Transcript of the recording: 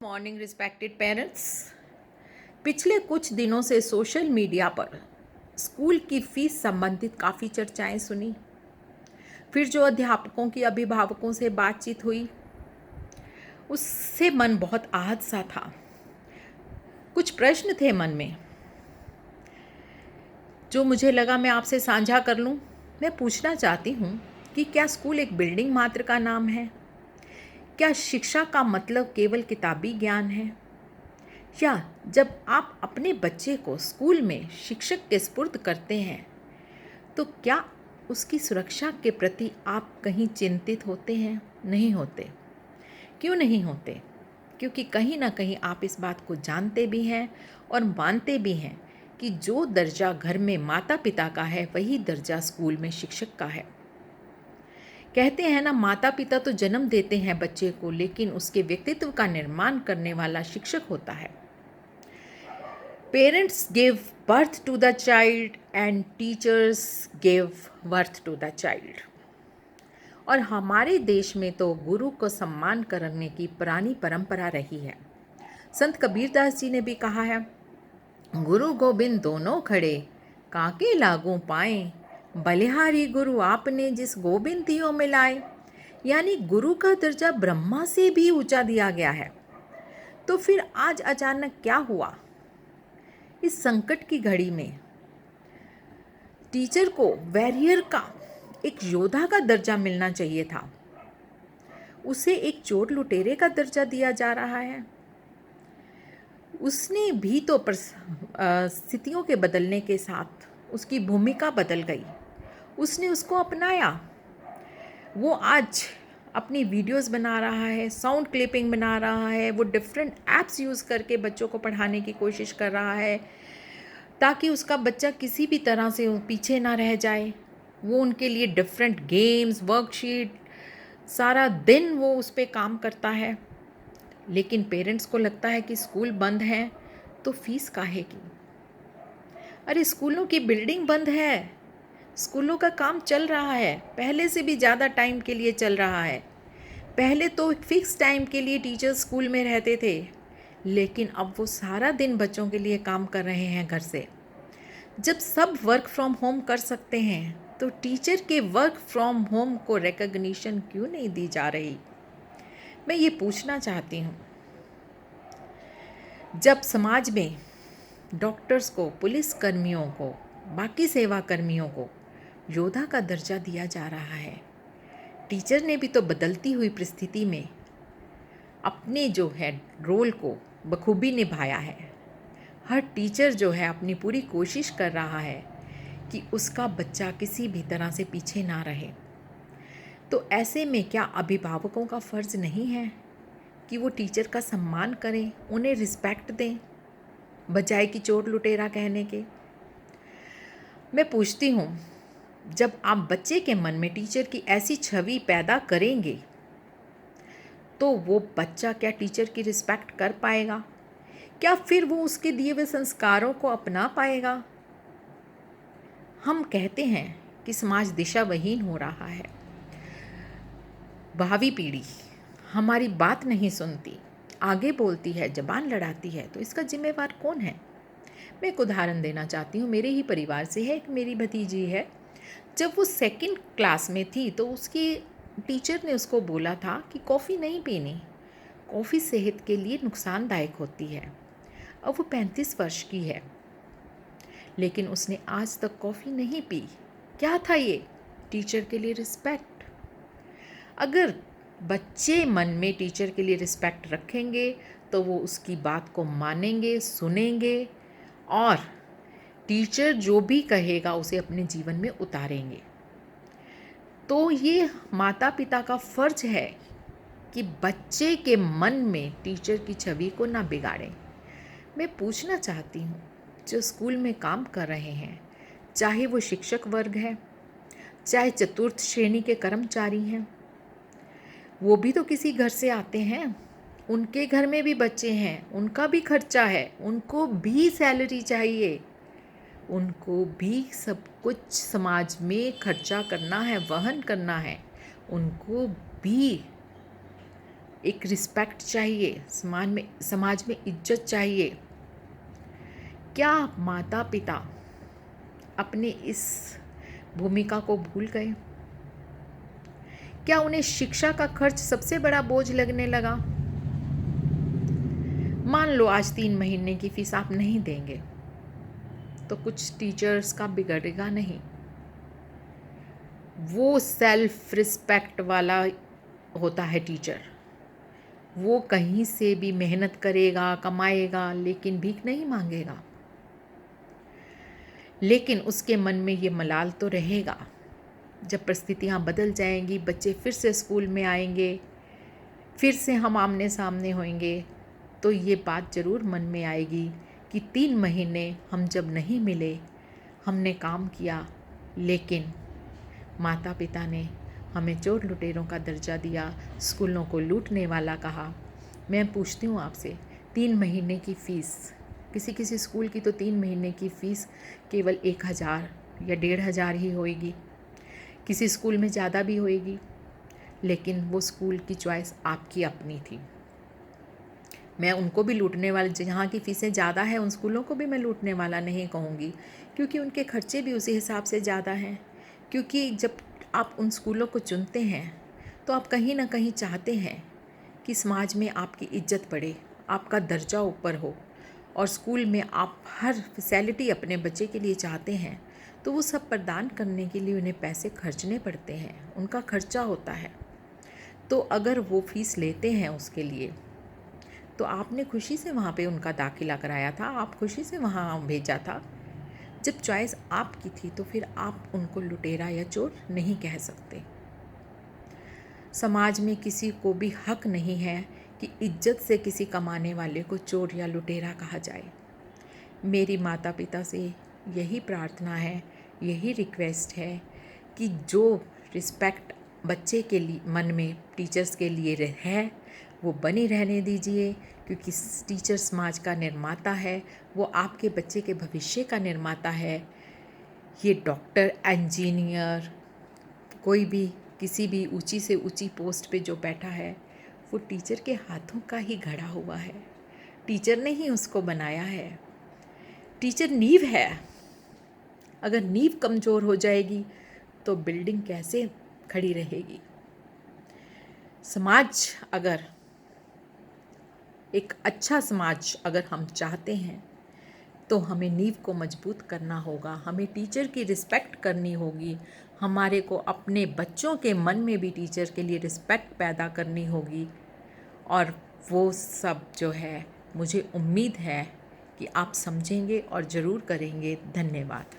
Morning respected parents. पिछले कुछ दिनों से सोशल मीडिया पर स्कूल की फीस संबंधित काफ़ी चर्चाएं सुनी। फिर जो अध्यापकों की अभिभावकों से बातचीत हुई उससे मन बहुत आहत सा था। कुछ प्रश्न थे मन में जो मुझे लगा मैं आपसे साझा कर लूं। मैं पूछना चाहती हूं कि क्या स्कूल एक बिल्डिंग मात्र का नाम है? क्या शिक्षा का मतलब केवल किताबी ज्ञान है? या जब आप अपने बच्चे को स्कूल में शिक्षक के सुपुर्द करते हैं तो क्या उसकी सुरक्षा के प्रति आप कहीं चिंतित होते हैं? नहीं होते। क्यों नहीं होते? क्योंकि कहीं ना कहीं आप इस बात को जानते भी हैं और मानते भी हैं कि जो दर्जा घर में माता पिता का है वही दर्जा स्कूल में शिक्षक का है। कहते हैं ना, माता पिता तो जन्म देते हैं बच्चे को, लेकिन उसके व्यक्तित्व का निर्माण करने वाला शिक्षक होता है। Parents give birth to the child and teachers give birth to the child। और हमारे देश में तो गुरु को सम्मान करने की पुरानी परंपरा रही है। संत कबीरदास जी ने भी कहा है, गुरु गोबिंद दोनों खड़े काके लागू पाए, बलिहारी गुरु आपने जिस गोबिंद दियो मिलाए। यानी गुरु का दर्जा ब्रह्मा से भी ऊंचा दिया गया है। तो फिर आज अचानक क्या हुआ? इस संकट की घड़ी में टीचर को वॉरियर का, एक योद्धा का दर्जा मिलना चाहिए था। उसे एक चोर लुटेरे का दर्जा दिया जा रहा है। उसने भी तो स्थितियों के बदलने के साथ उसकी भूमिका बदल गई। उसने उसको अपनाया। वो आज अपनी वीडियोस बना रहा है, साउंड क्लिपिंग बना रहा है, वो डिफरेंट ऐप्स यूज़ करके बच्चों को पढ़ाने की कोशिश कर रहा है ताकि उसका बच्चा किसी भी तरह से पीछे ना रह जाए। वो उनके लिए डिफरेंट गेम्स, वर्कशीट, सारा दिन वो उस पर काम करता है। लेकिन पेरेंट्स को लगता है कि स्कूल बंद है तो फीस काहे की? अरे स्कूलों की बिल्डिंग बंद है, स्कूलों का काम चल रहा है, पहले से भी ज़्यादा टाइम के लिए चल रहा है। पहले तो फिक्स टाइम के लिए टीचर्स स्कूल में रहते थे, लेकिन अब वो सारा दिन बच्चों के लिए काम कर रहे हैं घर से। जब सब वर्क फ्रॉम होम कर सकते हैं तो टीचर के वर्क फ्रॉम होम को रिकॉग्निशन क्यों नहीं दी जा रही? मैं ये पूछना चाहती हूँ। जब समाज में डॉक्टर्स को, पुलिस कर्मियों को, बाकी सेवा कर्मियों को योद्धा का दर्जा दिया जा रहा है, टीचर ने भी तो बदलती हुई परिस्थिति में अपने जो है रोल को बखूबी निभाया है। हर टीचर जो है अपनी पूरी कोशिश कर रहा है कि उसका बच्चा किसी भी तरह से पीछे ना रहे। तो ऐसे में क्या अभिभावकों का फ़र्ज़ नहीं है कि वो टीचर का सम्मान करें, उन्हें रिस्पेक्ट दें, बजाय कि चोर लुटेरा कहने के? मैं पूछती हूँ, जब आप बच्चे के मन में टीचर की ऐसी छवि पैदा करेंगे तो वो बच्चा क्या टीचर की रिस्पेक्ट कर पाएगा? क्या फिर वो उसके दिए हुए संस्कारों को अपना पाएगा? हम कहते हैं कि समाज दिशाविहीन हो रहा है, भावी पीढ़ी हमारी बात नहीं सुनती, आगे बोलती है, ज़बान लड़ाती है, तो इसका जिम्मेवार कौन है? मैं एक उदाहरण देना चाहती हूँ। मेरे ही परिवार से है, एक मेरी भतीजी है। जब वो सेकंड क्लास में थी तो उसकी टीचर ने उसको बोला था कि कॉफ़ी नहीं पीनी, कॉफ़ी सेहत के लिए नुकसानदायक होती है। अब वो 35 वर्ष की है, लेकिन उसने आज तक कॉफ़ी नहीं पी। क्या था ये? टीचर के लिए रिस्पेक्ट। अगर बच्चे मन में टीचर के लिए रिस्पेक्ट रखेंगे तो वो उसकी बात को मानेंगे, सुनेंगे और टीचर जो भी कहेगा उसे अपने जीवन में उतारेंगे। तो ये माता पिता का फ़र्ज़ है कि बच्चे के मन में टीचर की छवि को ना बिगाड़ें। मैं पूछना चाहती हूँ, जो स्कूल में काम कर रहे हैं, चाहे वो शिक्षक वर्ग है, चाहे चतुर्थ श्रेणी के कर्मचारी हैं, वो भी तो किसी घर से आते हैं। उनके घर में भी बच्चे हैं, उनका भी खर्चा है, उनको भी सैलरी चाहिए, उनको भी सब कुछ समाज में खर्चा करना है, वहन करना है। उनको भी एक रिस्पेक्ट चाहिए, समाज में इज्जत चाहिए। क्या माता पिता अपने इस भूमिका को भूल गए? क्या उन्हें शिक्षा का खर्च सबसे बड़ा बोझ लगने लगा? मान लो आज 3 महीने की फीस आप नहीं देंगे तो कुछ टीचर्स का बिगड़ेगा नहीं। वो सेल्फ रिस्पेक्ट वाला होता है टीचर। वो कहीं से भी मेहनत करेगा, कमाएगा, लेकिन भीख नहीं मांगेगा। लेकिन उसके मन में ये मलाल तो रहेगा। जब परिस्थितियाँ बदल जाएंगी, बच्चे फिर से स्कूल में आएंगे, फिर से हम आमने सामने होंगे, तो ये बात ज़रूर मन में आएगी कि 3 महीने हम जब नहीं मिले, हमने काम किया, लेकिन माता पिता ने हमें चोर लुटेरों का दर्जा दिया, स्कूलों को लूटने वाला कहा। मैं पूछती हूँ आपसे, 3 महीने की फ़ीस, किसी स्कूल की तो 3 महीने की फ़ीस केवल 1,000 या 1,500 ही होएगी, किसी स्कूल में ज़्यादा भी होएगी, लेकिन वो स्कूल की चॉइस आपकी अपनी थी। मैं उनको भी लूटने वाले, जहाँ की फ़ीसें ज़्यादा है उन स्कूलों को भी मैं लूटने वाला नहीं कहूँगी, क्योंकि उनके खर्चे भी उसी हिसाब से ज़्यादा हैं। क्योंकि जब आप उन स्कूलों को चुनते हैं तो आप कहीं ना कहीं चाहते हैं कि समाज में आपकी इज्जत बढ़े, आपका दर्जा ऊपर हो, और स्कूल में आप हर फैसिलिटी अपने बच्चे के लिए चाहते हैं, तो वो सब प्रदान करने के लिए उन्हें पैसे खर्चने पड़ते हैं, उनका खर्चा होता है। तो अगर वो फ़ीस लेते हैं उसके लिए, तो आपने खुशी से वहाँ पे उनका दाखिला कराया था, आप खुशी से वहाँ भेजा था। जब चॉइस आपकी थी तो फिर आप उनको लुटेरा या चोर नहीं कह सकते। समाज में किसी को भी हक नहीं है कि इज्जत से किसी कमाने वाले को चोर या लुटेरा कहा जाए। मेरी माता पिता से यही प्रार्थना है, यही रिक्वेस्ट है कि जो रिस्पेक्ट बच्चे के लिए मन में टीचर्स के लिए है वो बनी रहने दीजिए, क्योंकि टीचर समाज का निर्माता है, वो आपके बच्चे के भविष्य का निर्माता है। ये डॉक्टर, इंजीनियर, कोई भी किसी भी ऊंची से ऊंची पोस्ट पे जो बैठा है, वो टीचर के हाथों का ही गढ़ा हुआ है, टीचर ने ही उसको बनाया है। टीचर नींव है, अगर नींव कमज़ोर हो जाएगी तो बिल्डिंग कैसे खड़ी रहेगी। समाज अगर एक अच्छा समाज अगर हम चाहते हैं तो हमें नींव को मजबूत करना होगा, हमें टीचर की रिस्पेक्ट करनी होगी, हमारे को अपने बच्चों के मन में भी टीचर के लिए रिस्पेक्ट पैदा करनी होगी। और वो सब जो है, मुझे उम्मीद है कि आप समझेंगे और ज़रूर करेंगे। धन्यवाद।